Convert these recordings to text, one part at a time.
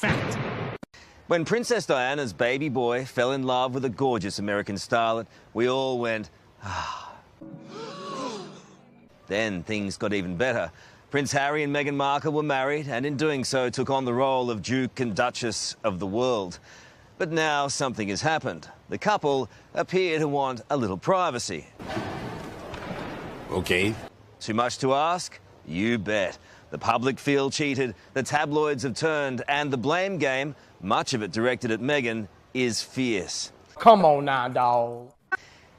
Fact. When Princess Diana's baby boy fell in love with a gorgeous American starlet, we all went, ah. Then things got even better. Prince Harry and Meghan Markle were married, and in doing so took on the role of Duke and Duchess of the world. But now something has happened. The couple appear to want a little privacy. Okay. Too much to ask? You bet. The public feel cheated, the tabloids have turned, and the blame game, much of it directed at Meghan, is fierce. Come on now, dawg.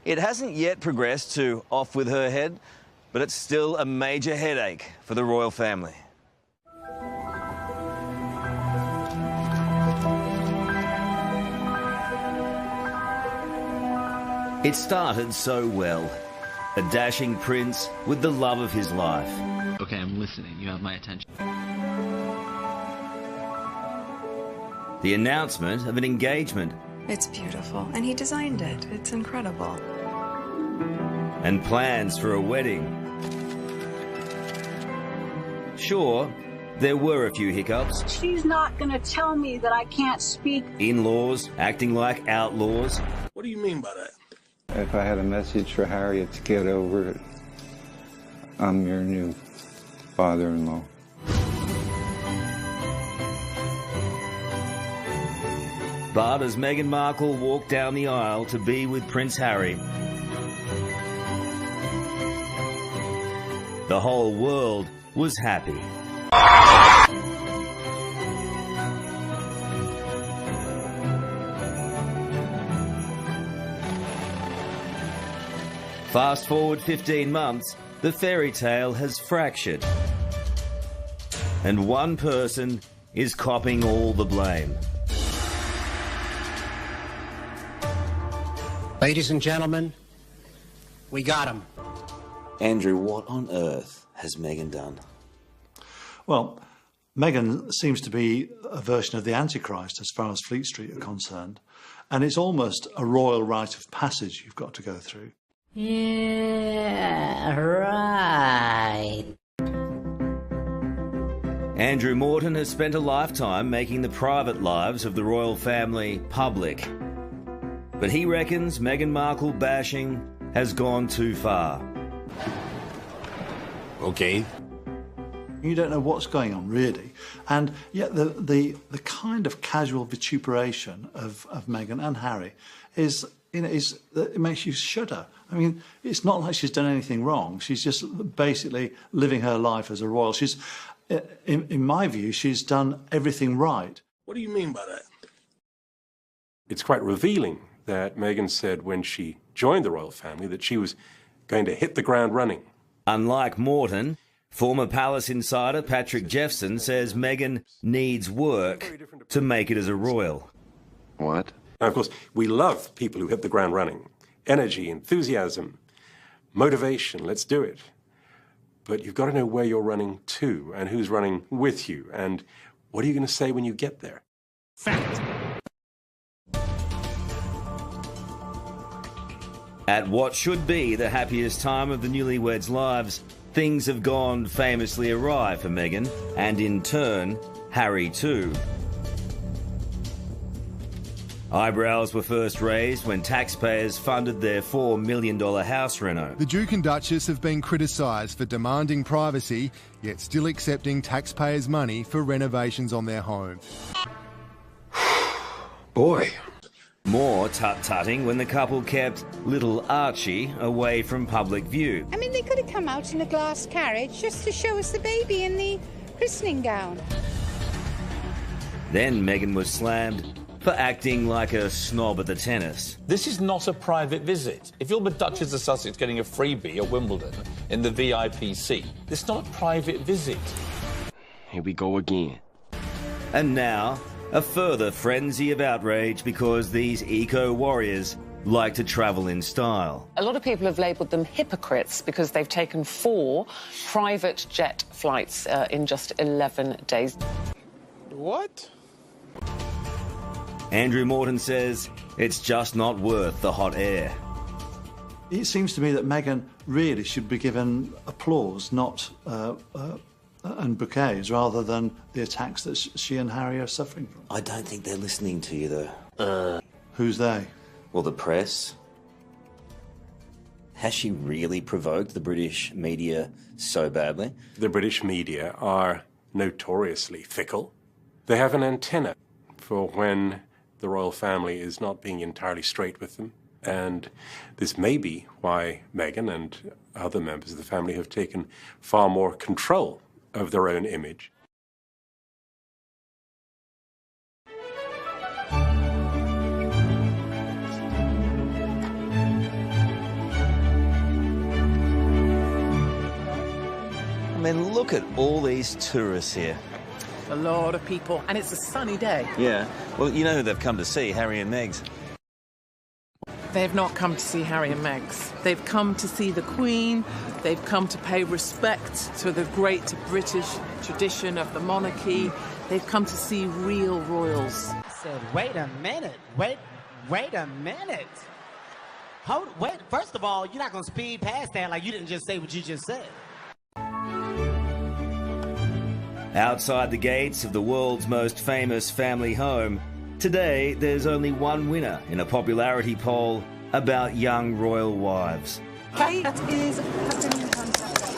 It hasn't yet progressed to off with her head, but it's still a major headache for the royal family. It started so well. A dashing prince with the love of his life. Okay, I'm listening. You have my attention. The announcement of an engagement. It's beautiful, and he designed it. It's incredible. And plans for a wedding. Sure, there were a few hiccups. She's not going to tell me that I can't speak. In-laws acting like outlaws. What do you mean by that? If I had a message for Harry, it's get over it. I'm your new father-in-law. But as Meghan Markle walked down the aisle to be with Prince Harry, the whole world was happy. Fast forward 15 months, the fairy tale has fractured. And one person is copping all the blame. Ladies and gentlemen, we got him. Andrew, what on earth has Meghan done? Well, Meghan seems to be a version of the Antichrist as far as Fleet Street are concerned. And it's almost a royal rite of passage you've got to go through. Yeah, right. Andrew Morton has spent a lifetime making the private lives of the royal family public. But he reckons Meghan Markle bashing has gone too far. Okay. You don't know what's going on, really. And yet the kind of casual vituperation of Meghan and Harry is, it makes you shudder. I mean, it's not like she's done anything wrong. She's just basically living her life as a royal. She's, in my view, she's done everything right. What do you mean by that? It's quite revealing that Meghan said when she joined the royal family that she was going to hit the ground running. Unlike Morton, former palace insider Patrick Jeffson says Meghan needs work to make it as a royal. What? Now, of course, we love people who hit the ground running. Energy, enthusiasm, motivation, let's do it. But you've got to know where you're running to and who's running with you and what are you going to say when you get there? Fact. At what should be the happiest time of the newlyweds' lives, things have gone famously awry for Meghan, and in turn, Harry too. Eyebrows were first raised when taxpayers funded their $4 million house reno. The Duke and Duchess have been criticised for demanding privacy, yet still accepting taxpayers' money for renovations on their home. Boy. More tut-tutting when the couple kept little Archie away from public view. I mean, they could have come out in a glass carriage just to show us the baby in the christening gown. Then Meghan was slammed for acting like a snob at the tennis. This is not a private visit. If you're the Duchess of Sussex getting a freebie at Wimbledon in the VIP seat, it's not a private visit. Here we go again. And now, a further frenzy of outrage because these eco-warriors like to travel in style. A lot of people have labelled them hypocrites because they've taken 4 private jet flights in just 11 days. What? Andrew Morton says it's just not worth the hot air. It seems to me that Meghan really should be given applause, not and bouquets rather than the attacks that she and Harry are suffering from. I don't think they're listening to you, though. Who's they? Well, the press. Has she really provoked the British media so badly? The British media are notoriously fickle. They have an antenna for when the royal family is not being entirely straight with them. And this may be why Meghan and other members of the family have taken far more control of their own image. I mean, look at all these tourists here. A lot of people, and it's a sunny day. Yeah. Well, you know who they've come to see, Harry and Meg's. They've not come to see Harry and Meg's. They've come to see the Queen. They've come to pay respect to the great British tradition of the monarchy. They've come to see real royals. I said, wait a minute. Wait a minute. Wait, first of all, you're not going to speed past that like you didn't just say what you just said. Outside the gates of the world's most famous family home, today there's only one winner in a popularity poll about young royal wives. Kate is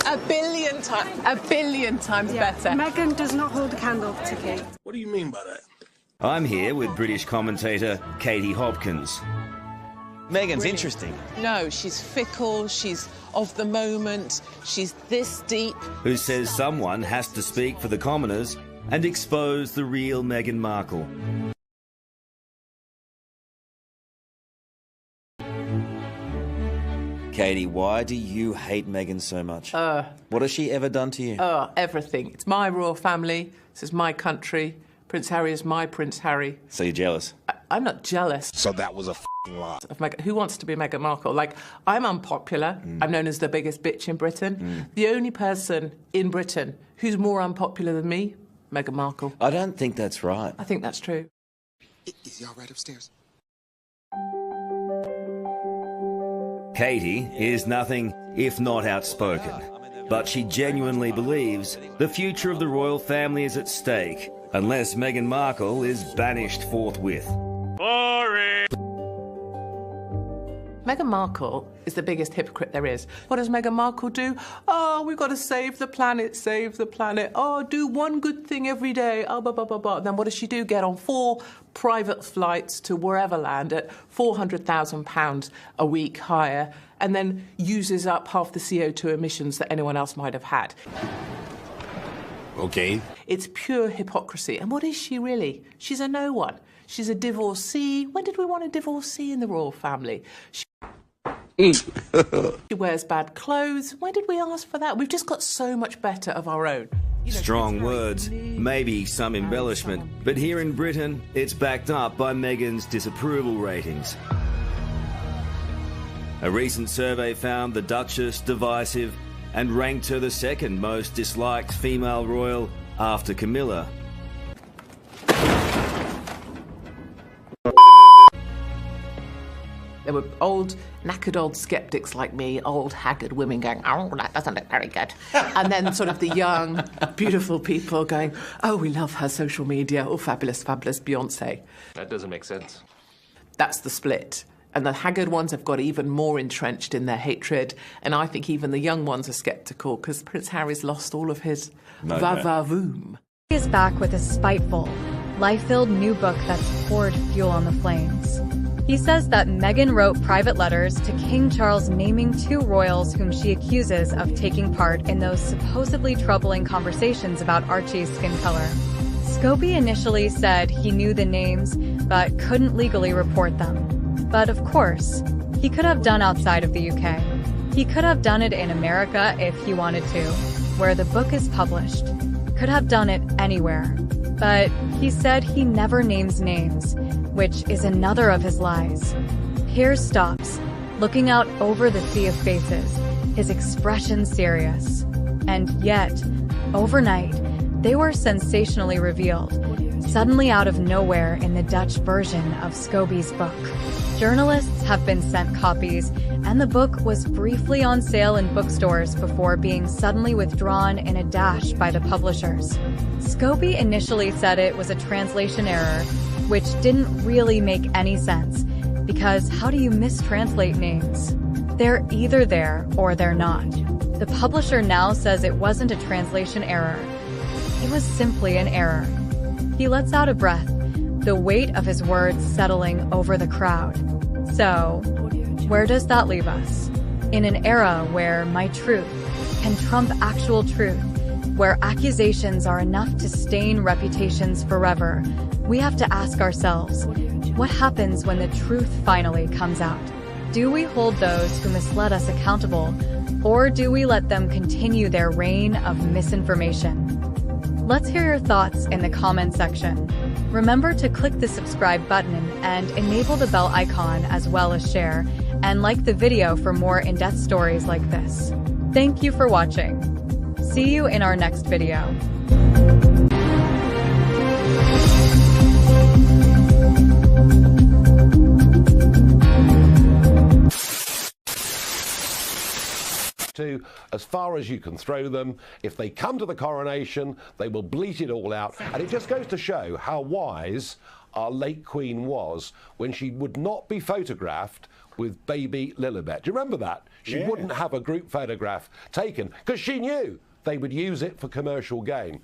a billion times better. Meghan does not hold a candle to Kate. What do you mean by that? I'm here with British commentator Katie Hopkins. Meghan's interesting. No, she's fickle, she's of the moment, she's this deep. Who says someone has to speak for the commoners and expose the real Meghan Markle. Katie, why do you hate Meghan so much? What has she ever done to you? Everything. It's my royal family. This is my country. Prince Harry is my Prince Harry. So you're jealous? I'm not jealous. So that was a lie. Who wants to be Meghan Markle? Like, I'm unpopular. I'm known as the biggest bitch in Britain. The only person in Britain who's more unpopular than me, Meghan Markle. I don't think that's right. I think that's true. Is he all right upstairs? Katie is nothing if not outspoken, but she genuinely believes the future of the royal family is at stake unless Meghan Markle is banished forthwith. Boring! Meghan Markle is the biggest hypocrite there is. What does Meghan Markle do? Oh, we've got to save the planet, save the planet. Oh, do one good thing every day. Oh, blah, blah, blah, blah. Then what does she do? Get on 4 private flights to wherever land at £400,000 a week hire, and then uses up half the CO2 emissions that anyone else might have had. Okay. It's pure hypocrisy. And what is she really? She's a no one. She's a divorcee. When did we want a divorcee in the royal family? She wears bad clothes. When did we ask for that? We've just got so much better of our own. Strong words, maybe some embellishment, but here in Britain, it's backed up by Meghan's disapproval ratings. A recent survey found the Duchess divisive and ranked her the second most disliked female royal after Camilla. There were knackered old sceptics like me, old haggard women going, oh, that doesn't look very good. And then sort of the young, beautiful people going, oh, we love her social media, oh, fabulous, fabulous Beyonce. That doesn't make sense. That's the split. And the haggard ones have got even more entrenched in their hatred. And I think even the young ones are sceptical because Prince Harry's lost all of his va-va-voom. He is back with a spiteful, life-filled new book that's poured fuel on the flames. He says that Meghan wrote private letters to King Charles naming 2 royals whom she accuses of taking part in those supposedly troubling conversations about Archie's skin color. Scobie initially said he knew the names, but couldn't legally report them. But of course, he could have done outside of the UK. He could have done it in America if he wanted to, where the book is published. Could have done it anywhere. But he said he never names names, which is another of his lies. Piers stops, looking out over the sea of faces, his expression serious. And yet, overnight, They were sensationally revealed, suddenly out of nowhere in the Dutch version of Scobie's book. Journalists have been sent copies, and the book was briefly on sale in bookstores before being suddenly withdrawn in a dash by the publishers. Scobie initially said it was a translation error, which didn't really make any sense, because how do you mistranslate names? They're either there or they're not. The publisher now says it wasn't a translation error. It was simply an error. He lets out a breath, the weight of his words settling over the crowd. So, where does that leave us? In an era where my truth can trump actual truth, where accusations are enough to stain reputations forever, we have to ask ourselves, what happens when the truth finally comes out? Do we hold those who misled us accountable, or do we let them continue their reign of misinformation? Let's hear your thoughts in the comment section. Remember to click the subscribe button and enable the bell icon, as well as share and like the video for more in-depth stories like this. Thank you for watching. See you in our next video. To as far as you can throw them. If they come to the coronation, they will bleat it all out. And it just goes to show how wise our late Queen was when she would not be photographed with baby Lilibet. Do you remember that? She wouldn't have a group photograph taken because she knew they would use it for commercial gain.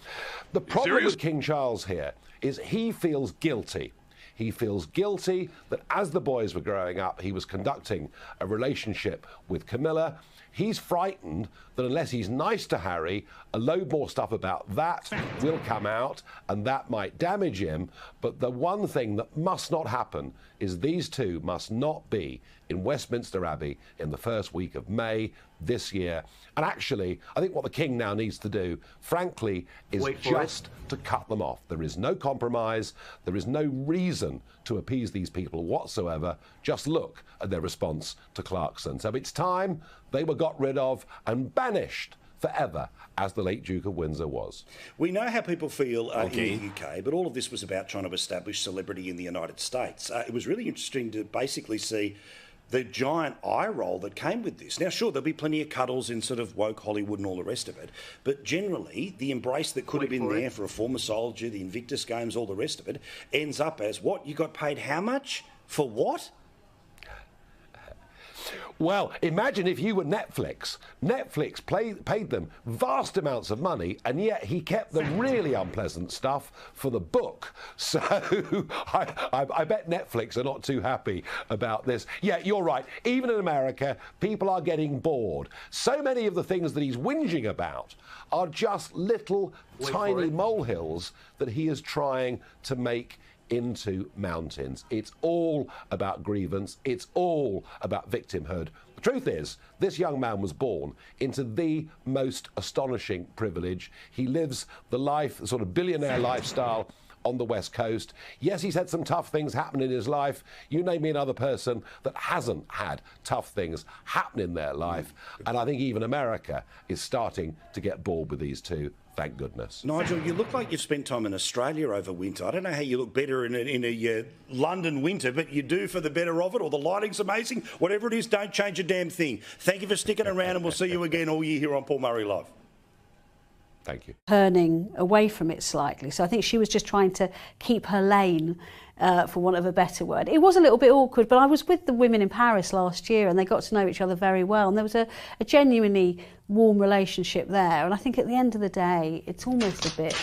The problem with King Charles here is he feels guilty. He feels guilty that as the boys were growing up, he was conducting a relationship with Camilla. He's frightened that unless he's nice to Harry, a load more stuff about that will come out and that might damage him. But the one thing that must not happen is these two must not be in Westminster Abbey in the first week of May this year. And actually, I think what the King now needs to do, frankly, is just to cut them off. There is no compromise. There is no reason to appease these people whatsoever. Just look at their response to Clarkson. So it's time they were got rid of and banished forever, as the late Duke of Windsor was. We know how people feel in the UK, but all of this was about trying to establish celebrity in the United States. It was really interesting to basically see the giant eye roll that came with this. Now, sure, there'll be plenty of cuddles in sort of woke Hollywood and all the rest of it, but generally, the embrace that could have been there for a former soldier, the Invictus Games, all the rest of it, ends up as what? You got paid how much? For what? Well, imagine if you were Netflix. Netflix paid them vast amounts of money, and yet he kept the really unpleasant stuff for the book. So I bet Netflix are not too happy about this. Yeah, you're right. Even in America, people are getting bored. So many of the things that he's whinging about are just little tiny molehills that he is trying to make into mountains. It's all about grievance. It's all about victimhood. The truth is, this young man was born into the most astonishing privilege. He lives the life, the sort of billionaire lifestyle on the West Coast. Yes, he's had some tough things happen in his life. You name me another person that hasn't had tough things happen in their life. And I think even America is starting to get bored with these two. Thank goodness. Nigel, you look like you've spent time in Australia over winter. I don't know how you look better in a London winter, but you do for the better of it, or the lighting's amazing. Whatever it is, don't change a damn thing. Thank you for sticking around, and we'll see you again all year here on Paul Murray Live. Thank you. Turning away from it slightly. So I think she was just trying to keep her lane, for want of a better word. It was a little bit awkward, but I was with the women in Paris last year and they got to know each other very well. And there was a genuinely warm relationship there. And I think at the end of the day, it's almost a bit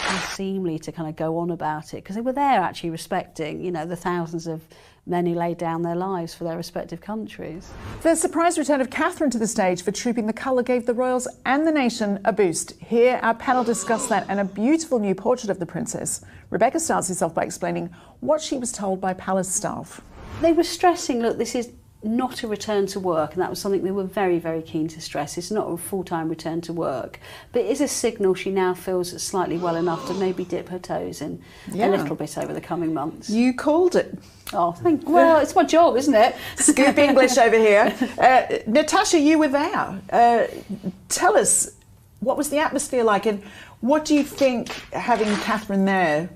unseemly to kind of go on about it, because they were there actually respecting, you know, the thousands of men who laid down their lives for their respective countries. The surprise return of Catherine to the stage for Trooping the Colour gave the royals and the nation a boost. Here, our panel discussed that and a beautiful new portrait of the princess. Rebecca starts this off by explaining what she was told by palace staff. They were stressing, look, this is not a return to work, and that was something they were very, very keen to stress. It's not a full-time return to work, but it is a signal she now feels slightly well enough to maybe dip her toes in a little bit over the coming months. You called it. Oh, thank you. Well, it's my job, isn't it? Scoop English over here. Natasha, you were there. Tell us, what was the atmosphere like, and What do you think having Catherine there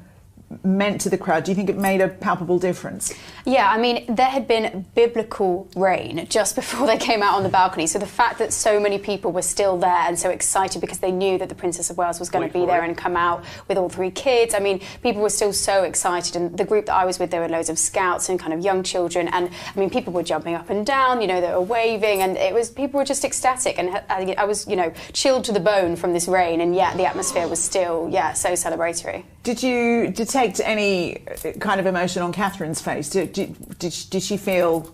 meant to the crowd? Do you think it made a palpable difference? Yeah, I mean, there had been biblical rain just before they came out on the balcony, so the fact that so many people were still there and so excited because they knew that the Princess of Wales was going to be there and come out with all 3 kids. I mean, people were still so excited, and the group that I was with, there were loads of scouts and kind of young children, and I mean, people were jumping up and down, you know, they were waving, and people were just ecstatic, and I was, you know, chilled to the bone from this rain, and yet the atmosphere was still, so celebratory. Did you detect any kind of emotion on Catherine's face? Did she feel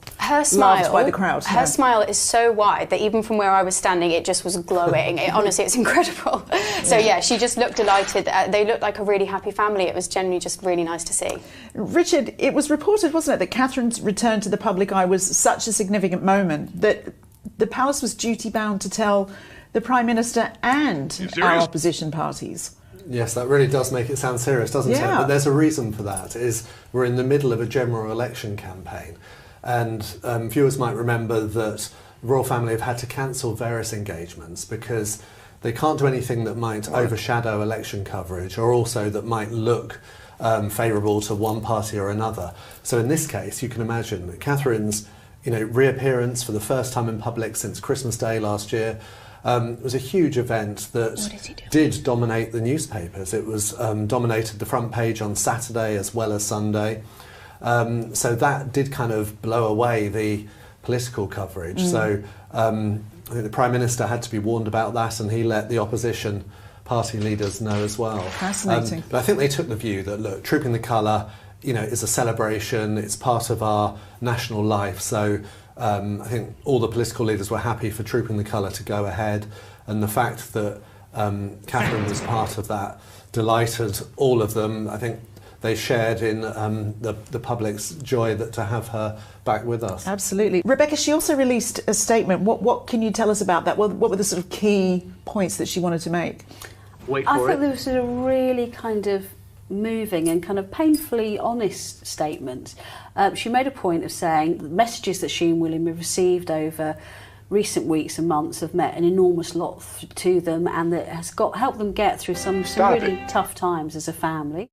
loved by the crowd? Her smile is so wide that even from where I was standing, it just was glowing. Honestly, it's incredible. So yeah, she just looked delighted. They looked like a really happy family. It was generally just really nice to see. Richard, it was reported, wasn't it, that Catherine's return to the public eye was such a significant moment that the palace was duty-bound to tell the Prime Minister and our opposition parties. Yes, that really does make it sound serious, doesn't it? But there's a reason for that, is we're in the middle of a general election campaign. And viewers might remember that the royal family have had to cancel various engagements because they can't do anything that might overshadow election coverage, or also that might look favourable to one party or another. So in this case, you can imagine that Catherine's reappearance for the first time in public since Christmas Day last year was a huge event that did dominate the newspapers. It was dominated the front page on Saturday as well as Sunday. So that did kind of blow away the political coverage. So I think the Prime Minister had to be warned about that, and he let the opposition party leaders know as well. Fascinating. But I think they took the view that, look, Trooping the Colour, is a celebration, it's part of our national life. So I think all the political leaders were happy for Trooping the Colour to go ahead, and the fact that Catherine was part of that delighted all of them. I think they shared in the public's joy to have her back with us. Absolutely. Rebecca, she also released a statement. What can you tell us about that? What were the sort of key points that she wanted to make? I thought there was a really kind of moving and kind of painfully honest statement. She made a point of saying the messages that she and William have received over recent weeks and months have meant an enormous lot to them, and that has helped them get through some really tough times as a family.